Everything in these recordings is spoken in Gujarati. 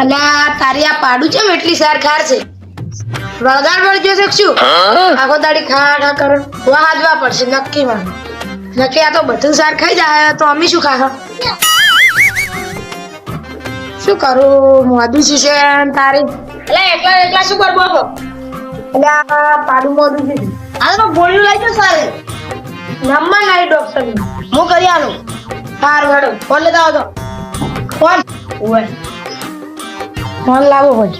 અલ્યા તારી આ પાડું છે એટલી સાર ખાર છે વળગાડ વળજો શકશું આખો દાડી ખા ખા કરો વાજવા પડશે નક્કી માં નક્કી આ તો બધું સાર ખાઈ જાય તો અમે શું ખા શું કરું મોદું છે તારી એટલે એકલા એકલા શું કરવો છો એટલે પાડું મોદું છે આ તો ગોળીઓ લાવજો સારે નંબર લાવી ડોક્ટર હું કરી આલું સારું હેડો ફોન લેતા આવજો ફોન ઓય ફોન લાવો હોય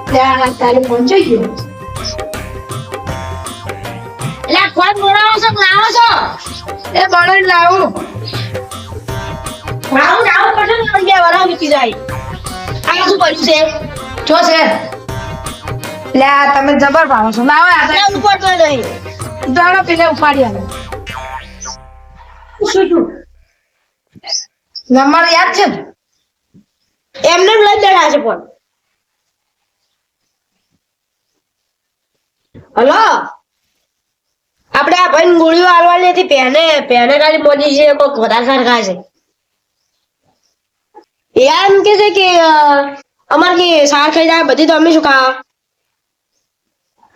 ત્યાં તારે પહોંચી ગયો એટલે ફોન બોલાવો છો લાવો છો એ બળદ લાવું લાવું પડશે ને ગયા વરા વીતી જાય આ શું પડ્યું છે જો છે લે તમે જબર પાડો છો લાવો આ ઉપર તો નહીં દાડો પેલે ઉપાડી આલો શું શું નંબર યાદ છે એમને લઈ દેડા છે ફોન હલો આપણે આ ભાઈ ગોળીઓ આલવાની હતી પેને ખાલી મોદી છે કોક વધારે સરખા છે એમ કે છે કે અમાર કે સાર ખાઈ જાય બધી તો અમે શું ખા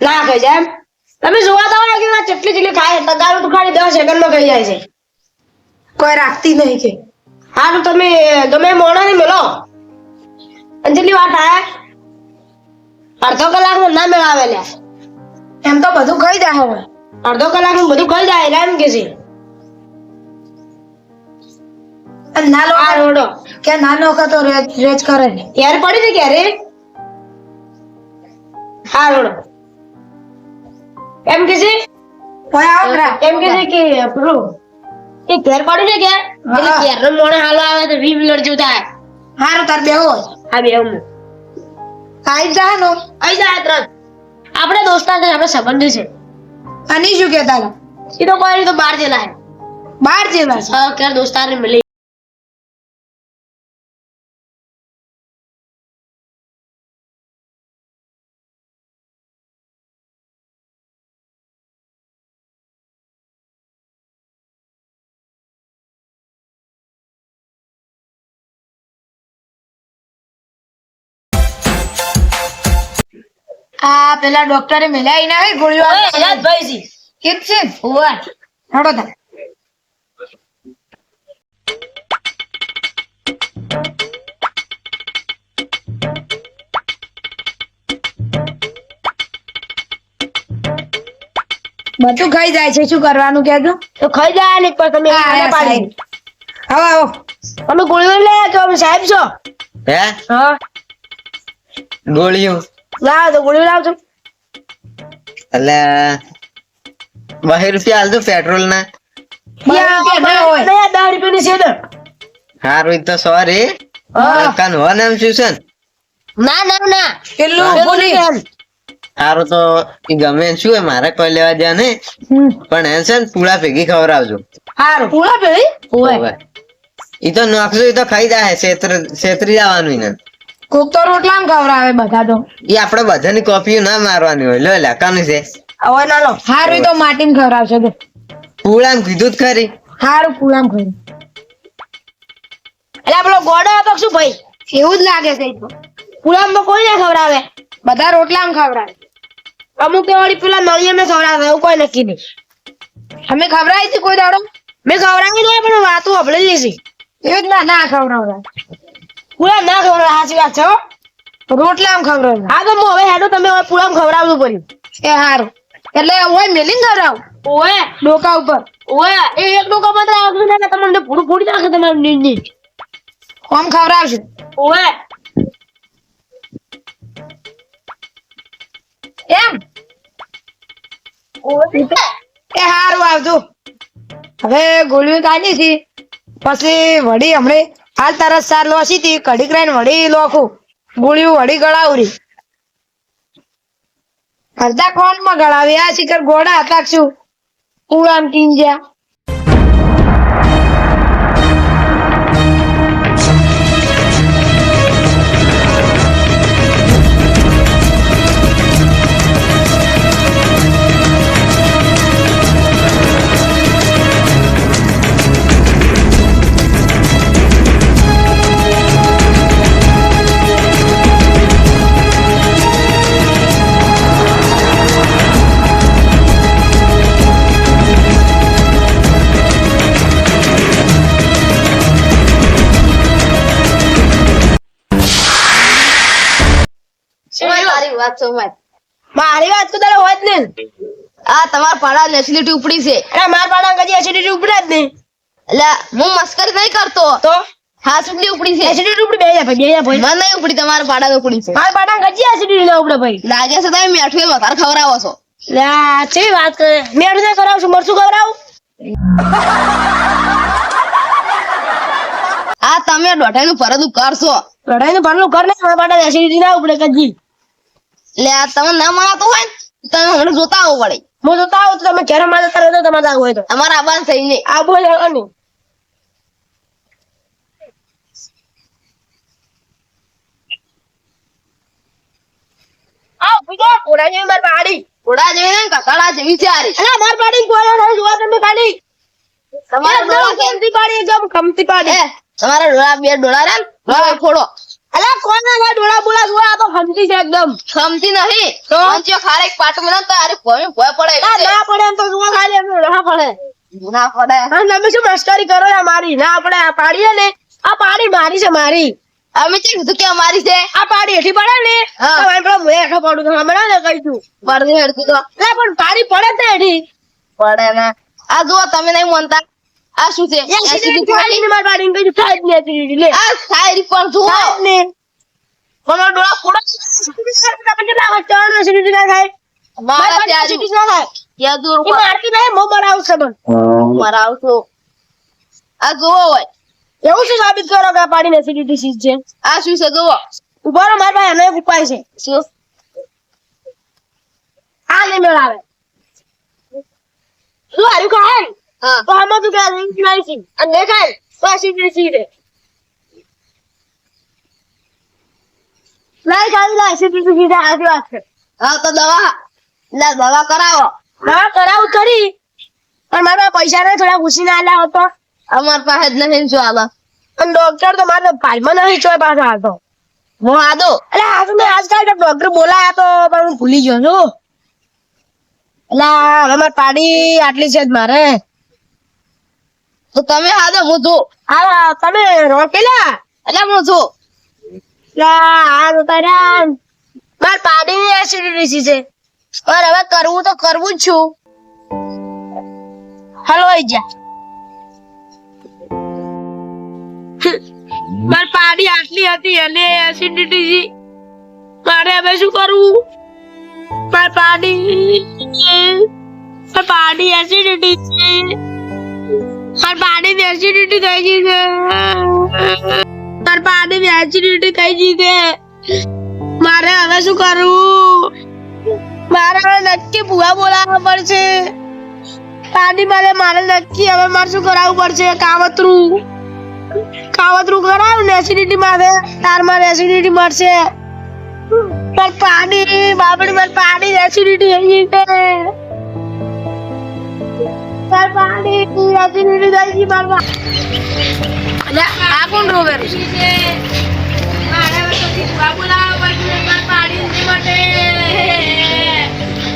ના ખાઈ જાય તમે જોવા દો કે ચટલી ચટલી ખાય તગારું તો ખાલી 10 સેકન્ડમાં ખાઈ જાય છે કોઈ રાખતી નહીં કે હા તો તમે ગમે મોણા ને મેલો અંજલી વાત આયા અડધો કલાકમાં ના મેળાવે લે એમ તો બધું ખાઈ જાય હવે અડધો કલાકમાં બધું ખાઈ જાય એમ કે છે ના લો આ રોડો કે નાનો તો રેજ કરે ને યાર પડી છે ક્યારે હા રોડો એમ કે છે એમ કે છે કે પેલો એ ઘેર પડી છે કે એટલે ઘેર નો મોણે હાલો આવે તો 20 મિનિટ જેવું થાય હારું તાર બેહો હા બેહો આઈ જા નો આઈ જા તરત આપણે દોસ્તાર છે આપણે સંબંધ છે આની શું કહેતા એ તો કોઈ તો બહાર જેલા છે કે દોસ્તાર ને મળે આ પેલા ડોક્ટરે મેલાઈ ના આવી ગોળીઓ ભાઈ જી કેમ છે ઓવા હડો તા બધું ખાઈ જાય છે શું કરવાનું કેજો તો ખાઈ જાય ને પણ તમે આને પાડી આવો તમે ગોળીઓ લે તો સાહેબ છો હે હા ગોળીઓ લાવ તો ગોળીઓ લાવજો એટલે 20 રૂપિયા હાલ દો પેટ્રોલ ના 10 રૂપિયાની છે ને હારું તો સોરી કાન હો નામ શું છે ના પેલું બોલી હારું તો ઈ ગમે શું હે મારે કોઈ લેવા દે ને પણ એ છે ને પૂળા ભેગી ખવડાવજો હારું પૂળા ભેગી ઓય ઈ તો નાખજો ઈ તો ખાઈ જાય છેતરી જવાનું ને કોક તો રોટલામ ખવડાવે બધા તો ઈ આપણે બધાની કોફી ના મારવાની હોય લો લાકાનું છે હવે ના લો હારું તો માટીમ ખવડાવશે દે પૂળામ કીધું જ ખરી હારું પૂળામ ખવડાવ એટલે આપણો ગોડો હતો શું ભાઈ એવું જ લાગે છે તો પૂળામ તો કોઈ ના ખવડાવે બધા રોટલામ ખવડાવે અમુક વાળી પેલા નળિયા મેં ખવડાવે એવું કોઈ નક્કી નહીં અમે ખવડાવી હતી કોઈ દાડો મેં ખવડાવી દે પણ વાતો હબળી લીધી એવું જ ના ખવડાવતા પૂળામ ના ખવડાવે સાચી વાત છે રોટલામ ખવડાવે હા તો હું હવે હેડો તમે હવે પૂળામ ખવડાવવું પડ્યું એ હારું એટલે ઓય મેલીન ખવડાવ ઓય ડોકા ઉપર ઓય એ એક ડોકા માં આવતું ને તમને પૂરું ફોડી નાખે તમારું નીંદી ઓમ ખવડાવશે ઓય એમ એ હારું આવજો હવે ગોળીઓ કાઢી હતી પછી વડી હમણે હાલ તરત સાર લોસી હતી કઢી કરીને વડી લોખું ગોળીઓ વડી ગળાવરી અડધા કોણ માં ગળાવી આ શિખર ગોળા હતા શું પૂળામ કિંજ્યા તમારી વાત સમજ. મારી વાત તો તારે હોય જ નહીં. આ તમારા પાડા એસિડિટી ઉપડી છે. અરે માર પાડા કદી એસિડિટી ઉપડે જ નહીં. એટલે હું મસ્કરી નહીં કરતો. તો હા સુટલી ઉપડી છે. એસિડિટી ઉપડે બે ભાઈ મને નહીં ઉપડી, તમારા પાડા ઉપડી છે. માર પાડા કદી એસિડિટી ના ઉપડે ભાઈ. લાગે છે તમે મેઠું વધારે ખવડાવો છો. લે આ ચેવી વાત કરે. મેઠું ને કરાવું છું, મરચું ખવડાવું. આ તમે દોઢાઈનું ફરદું કરશો. લડાઈનું ભરલું કર ને, મારા પાડા એસિડિટી ના ઉપડે કદી. એટલે આ તમે ના મનાતું હોય ને તમે હમણાં જોતા આવવું પડે. હું જોતા આવું તો તમે ઘેર માં જતા રહો તો તમારે આવું હોય તો અમારા આબાન થઈ નહીં. આ બોલ નહીં. આ બીજો કોડા જેવી માર પાડી. ઘોડા જેવી ને કસાડા જેવી છે આરી. અલા માર પાડી કોડા ના જોવા તમે પાડી. તમારા ડોળા કેમ? કમતી પાડી, એકદમ કમતી પાડી. તમારા ડોળા બે ડોળા રે ને ડોળા ફોડો. અલા કોના ના ડોળા બોલા જોવા, આ તો ખમતી છે એકદમ. ખમતી નહીં. તો? પંચો ખારેક પાટું મને તો આરી ભોય પડે આ એવી છે. ના પડે એમ તો જોવા ખાલી એમ ના પડે. ના પડે. હા તમે શું મસ્કરી કરો યાર મારી. ના પડે આ પાડીએ ને, આ પાડી મારી છે મારી. અમે ચેક કીધું કે અમારી છે. આ પાડી હેઠી પડે ને હા. તો એમ પેલો હું હેઠો પડું તો હમણાં ને કહીશું. પડતી હેડતું તો એટલે પણ પાડી પડે તે હેઠી. પડે ને. આ જુઓ તમે નહીં માનતા. આ શું છે? એસિડિટી થાય ને મારી પાડીને કીધું થાય જ નહીં એસિડિટી. લે આ શાયરી પણ જુઓ. થાય જ નહીં. તમારા ડોળા ફોડો. તમે કેટલા વચ્ચે એસિડિટી ના થાય? મારા મારી ત્યાં એસિડિટી ના થાય. ત્યાં દૂર એ મારતી નહીં, હું મરાવું છું તમને. મરાવ છો. આ જુઓ હોય. એવું શું સાબિત કરો કે આ પાડીને એસિડિટી સીઝ છે? આ શું છે જુઓ. ઉભા રહો, મારી પાસે એનો એક ઉપાય છે. શું? આ નહીં મેળાવે. શું હારું ખાય ને? હા. તો આમાં તું ક્યાં એસિડિટી વાળી છે? અને નહીં ખાય ને તો એસિડિટી સીધે. નહીં ખાવી લા એસિડિટી સીધે. આજી વાત છે. હા તો દવા લે દવા કરાવો. હા કરાવું ખરી, પણ મારા પાસે પૈસા નહીં, થોડા ઘૂસી ના આલ્યા હોત તો. અમાર પાસે જ નહીં શું આલા. અને ડોક્ટર તો મારે પાલમાં નહીં ચોય પાછો હાલતો. હું આદો. એટલે આ તો મેં આજકાલ તો ડોક્ટર બોલાયા તો પણ હું ભૂલી ગયો છું. એટલે હવે મારે પાડી આટલી છે જ મારે. તો તમે આદો હું છું. હા તમે રોકેલા. એટલે હું છું. એટલે આ તો તારા મારે પાડીની એસિડિટી છે. પણ હવે કરવું તો કરવું જ છું. હલવાઈ જા. મારી પાડી આટલી હતી અને એસિડિટી મારે હવે શું કરવું? મારી પાડી એસિડિટી મારી પાડી એસિડિટી થઈ ગઈ છે. મારી પાડી એસિડિટી થઈ ગઈ છે. મારે હવે શું કરવું? મારે હવે નક્કી ભૂવા બોલાવવા પડશે. પાડી મારે નક્કી હવે મારે શું કરાવવું પડશે? કાવતરું કરાવું ને એસિડિટી મારે તાર મારે એસિડિટી મળશે. પણ પાણી બાપડી મારે પાણી એસિડિટી થઈ ગઈ છે. તાર પાણી એસિડિટી થઈ ગઈ મારા. અલે આ કોણ રોવે છે? મારે હવે પછી ભૂવા બોલાવવા પડશે. મારે પાણી નથી મળે.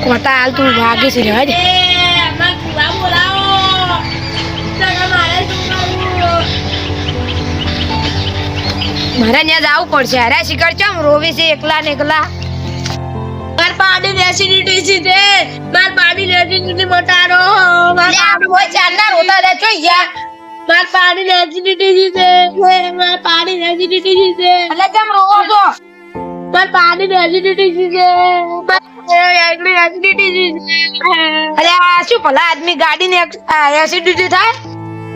કોટા હાલ તું ભાગે છે રહેવા દે. મારે ભૂવા બોલાવો. મારે શું કરવું? મારે ત્યાં જવું પડશે. અરે શિખર ચમ રોવી છે એકલા ને એકલા? માર પાડી એસિડિટી છે. માર પાડી એસિડિટી મટાડો. માર પાડી એસિડિટી છે. માર પાડી એસિડિટી છે. એટલે કેમ રોવો છો? માર પાડી એસિડિટી છે. અરે આ શું ભલા આદમી ગાડી ને એસિડિટી થાય?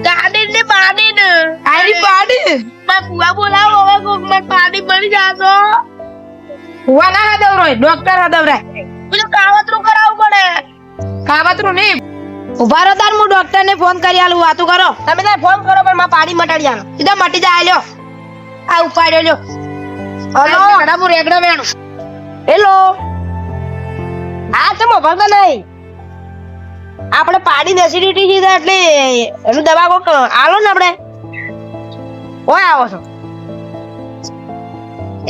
ગાડી ને પાડી ને આરી પાડી માર ફુવા બોલાવો. હવે કોક માર પાડી મળી જાતો. ફુવા ના હદવરાય, ડોક્ટર હદવરાય. પેલું કાવતરું કરાવવું પડે. કાવતરું નહીં, ઉભા રહો તાર હું ડોક્ટર ને ફોન કરી આલું. વાતું કરો તમે. તાર ફોન કરો પણ માર પાડી મટાડી આલો. સીધા મટી જાય. લ્યો આ ઉપાડ્યો. લ્યો હલો ઘડા હું રેગડા વેણું. હેલો હા તમે ભરતો નહીં. આપણે પાડી એસિડિટી છે એટલે એનું દવા કોક આલો ને. આપણે ઓય આવો છો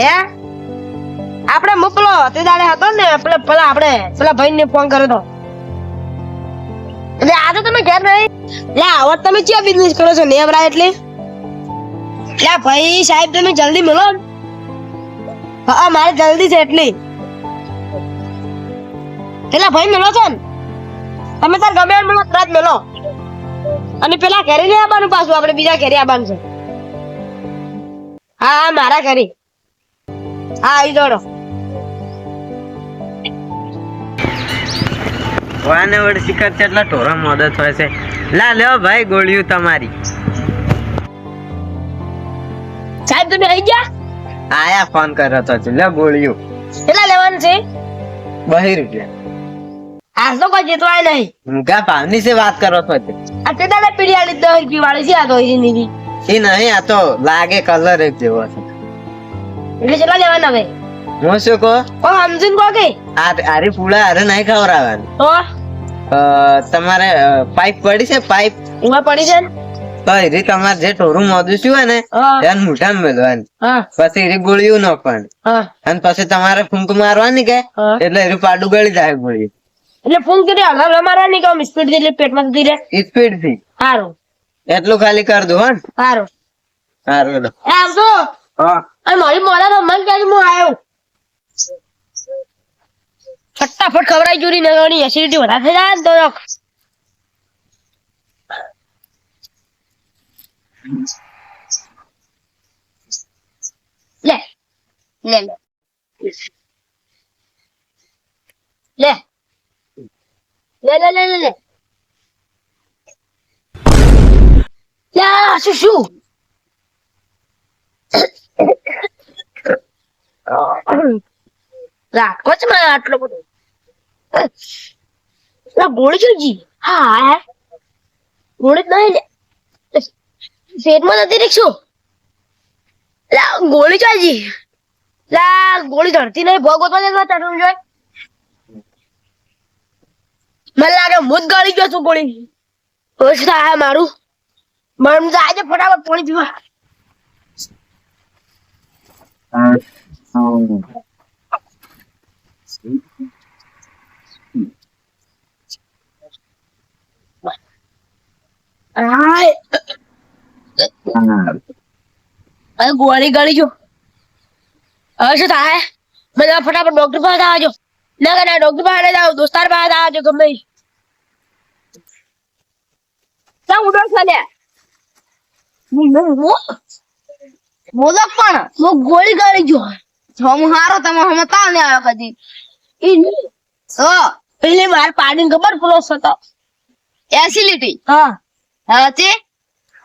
હે? આપણે મોકલો તે દાડે હતો ને પેલા આપણે પેલા ભાઈ ને ફોન કર્યો તો. એટલે આજે તમે ઘેર નહીં લે આવો. તમે ક્યાં બિઝનેસ કરો છો નેમરા? એટલે લે ભાઈ સાહેબ તમે જલ્દી મળો. હા મારે જલ્દી છે એટલી. પેલા ભાઈ મેલો છો ને તમે તાર ગમે એમ મેલો તરત મેલો અને પેલા ઘરે નહીં આવવાનું પાછું આપણે બીજા ઘરે આવવાનું છે હા હા મારા ઘરે હા આવી દોડો વાને વડ શિખર કેટલા ઢોરા મદદ હોય છે લા લ્યો ભાઈ ગોળીઓ તમારી સાહેબ તમે આવી ગયા આયા ફોન કર્યો તો લે ગોળીઓ કેટલા લેવાનું છે 2 રૂપિયા આજ તો કોઈ જેતવાય નહીં ઊંઘા ભાવની સે વાત કરો છો તે આ તે દાદા પીડી આલી 10 રૂપિયા વાળી છે આ તો એની નીવી એ નહીં આ તો લાગે કલર એક જેવો છે એટલે કેટલા લેવાના હવે હું શું કહો ઓ સમજીને કહો કે આરી પૂળા અરે નહીં ખવડાવવાનું તો તમારે પાઇપ પડી છે પાઇપ ઉવા પડી છે ને તો એરી તમારે જે ઢોરું મોદું શું હોય ને હા એને મુઠામાં મેળવાની હા પછી એરી ગોળીઓ નાખવાની હા અને પછી તમારે ફૂંક મારવાની કે હા. એટલે એનું પાડું ગળી જાય ગોળી એટલે ફોન કરી હલવા મારવાની કે સ્પીડ થી એટલે પેટમાં જતી રહે સ્પીડ થી સારું એટલું ખાલી કર દો હા સારું સારું હેલો. એ આવજો હા અને મારી મોડા તો મન ક્યારે હું આવ્યો ફટાફટ ખવડાવી જોરી નગરની એસિડિટી વધારે થઈ જાય ને તો લે લે લે લે લે લે લે લે યા શું શું રાખો છે મને આટલો બધો ગોળી જોઈજી હા ગોળી જ નહીં લે પેટમાં નથી રીક્ષું ગોળી જોઈજી ગોળી ધરતી નહીં ભોગ ગોતવા જતા ચટવું જોઈએ મને લાગે હું જ ગળી ગયો છું ગોળી ઓછું થાય મારું મન આજે ફટાફટ પાણી પીવા ગોળી ગળી જો હવે શું થાય બધા ફટાફટ ડોક્ટર પાસે આવજો ના કે ના ડોક્ટર પાસે જાઓ દોસ્તાર પાસે આવજો ગમે ચા ઉડો છે લે બોલો પણ હું ગોળી ગળી જો હું હારો તમે હમ તાવ ને આવ્યો કદી તો પેલી માર પાડીને ખબર પ્લોસ હતો એસિડિટી હા હા તે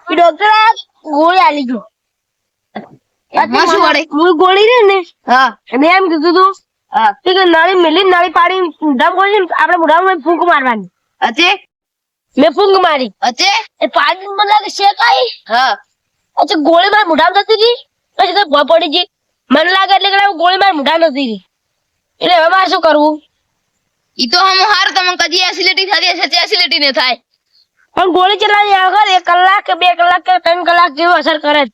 એ ડોક્ટર ગોળી આલી ગયો એમાં શું વળે? હું ગોળી રે ને હા એને એમ કીધું તું હા કે નળી મિલી નળી પાડી ઊંધા ગોળી આપણે મોઢામાં ફૂંક મારવાની અતે મેં ફૂંક મારી અતે એ પાડી મને લાગે શેકાઈ હા અચ્છા ગોળી માર મોઢામાં જતી હતી પછી તો ભય પડી ગઈ મને લાગે એટલે કે ગોળી માર મોઢા નથી રહી એટલે હવે મારે શું કરવું ઈ તો હમ હાર તમે કદી એસિડિટી થતી હશે તે એસિડિટી ને થાય પણ ગોળી ચલાવી આગળ 1 કલાક કે 2 કલાક કે 3 કલાક જેવું અસર કરે જ.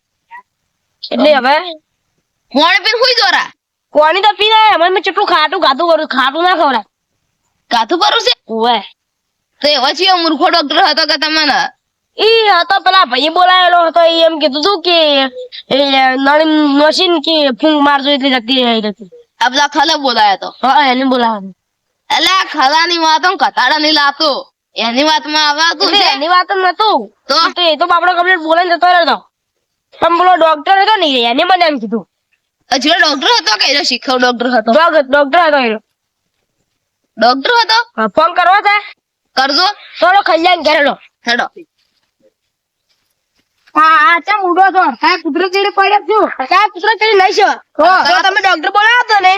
એટલે હવે કોણ પીન હુઈ દોરા કોની તો પીને અમે મેં કેટલું ખાટું કરું ખાટું ના ખવડાય કાથું કરું છે ઓવે તો એવો છે મૂર્ખો ડોક્ટર હતો કે તમને ઈ હતો પેલા ભાઈ બોલાયેલો હતો ઈ એમ કીધું તું કે એ નળી મશીન કે ફૂંક મારજો એટલે જતી રહી હતી આ બધા ખલે બોલાયો તો હા એને બોલાવાનું એટલે આ ખલાની વાતો કતાડા નહીં લાતો એની વાતમાં આવતું એટલે છે એની વાત જ નતું તો? એ તો બાપડો કમ્પ્લીટ બોલાઈને જતો રહ્યો પણ બોલો ડોક્ટર હતો ને એને મને એમ કીધું હજુ ડોક્ટર હતો કે એનો શીખવ ડોક્ટર હતો ડોક્ટર હતો એ ડોક્ટર હતો ફોન કરવો છે કરજો થોડો ખલ્યાણ કરેલો હેડો હા ચમ ઉડો છો હા કુદરત જેડી પડ્યા છું હા કુદરત જેડી નહીં છે તો તમે ડોક્ટર બોલાવ્યો હતો ને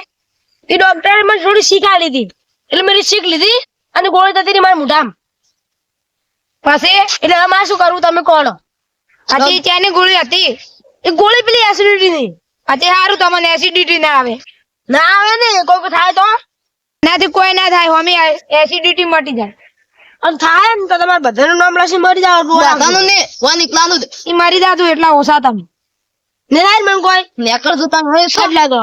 એ ડોક્ટરે મને થોડી શીખા લીધી એટલે મેં શીખ લીધી અને ગોળી થતી રહી મારા મોઢામાં પછી એટલે હવે મારે શું કરવું તમે કોણો આજે ત્યાંની ગોળી હતી એ ગોળી પેલી એસિડિટી ની આજે સારું તમને એસિડિટી ના આવે ના આવે ને કોઈ થાય તો નાથી કોઈ ના થાય અમે એસિડિટી મટી જાય અને થાય ને તો તમારે બધાનું નામ લસી મરી જાવ બધાનું ને વા નીકળાનું ઈ મરી જાતું એટલા ઓછા તમે ને થાય મને કોઈ નેકળ જતા હોય એટલા તો